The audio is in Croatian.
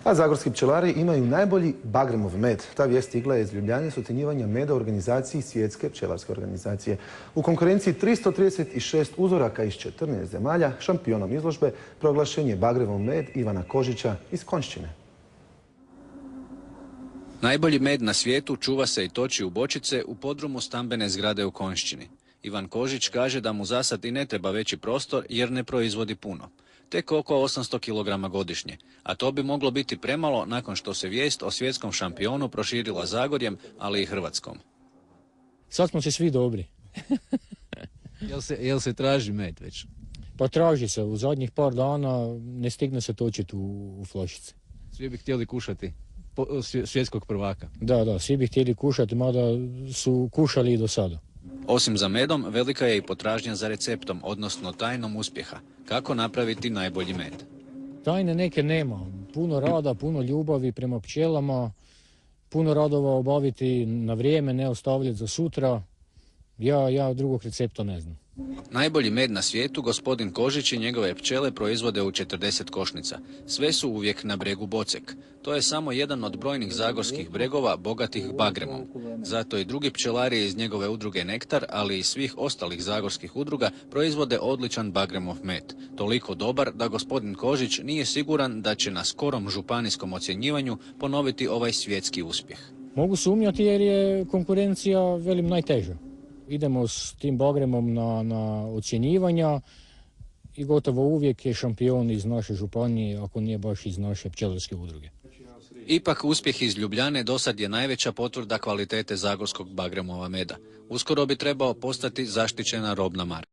A zagorski pčelari imaju najbolji Bagremov med. Ta vijest stigla je iz Ljubljane s ocjenjivanja meda u organizaciji Svjetske pčelarske organizacije. U konkurenciji 336 uzoraka iz 14 zemalja, šampionom izložbe proglašen je Bagremov med Ivana Kožića iz Konjšćine. Najbolji med na svijetu čuva se i toči u bočice u podrumu stambene zgrade u Konjšćini. Ivan Kožić kaže da mu zasad i ne treba veći prostor jer ne proizvodi puno. Tek oko 800 kg godišnje, a to bi moglo biti premalo nakon što se vijest o svjetskom šampionu proširila Zagorjem, ali i Hrvatskom. Sad smo se svi dobri. Jel se traži med već? Pa traži se, u zadnjih par dana ne stigne se točiti u flašice. Svi bi htjeli kušati svjetskog prvaka. Da, svi bi htjeli kušati, mada su kušali i do sada. Osim za medom, velika je i potražnja za receptom, odnosno tajnom uspjeha. Kako napraviti najbolji med? Tajne neke nema. Puno rada, puno ljubavi prema pčelama, puno radova obaviti na vrijeme, ne ostavljati za sutra. Ja drugog recepta ne znam. Najbolji med na svijetu gospodin Kožić i njegove pčele proizvode u 40 košnica. Sve su uvijek na bregu Bocek. To je samo jedan od brojnih zagorskih bregova bogatih bagremom. Zato i drugi pčelari iz njegove udruge Nektar, ali i svih ostalih zagorskih udruga proizvode odličan bagremov med. Toliko dobar da gospodin Kožić nije siguran da će na skorom županijskom ocjenjivanju ponoviti ovaj svjetski uspjeh. Mogu sumnjati jer je konkurencija, najteža. Idemo s tim bagremom na ocjenjivanja i gotovo uvijek je šampion iz naše županije, ako nije baš iz naše pčelarske udruge. Ipak uspjeh iz Ljubljane dosad je najveća potvrda kvalitete zagorskog bagremova meda. Uskoro bi trebao postati zaštićena robna marka.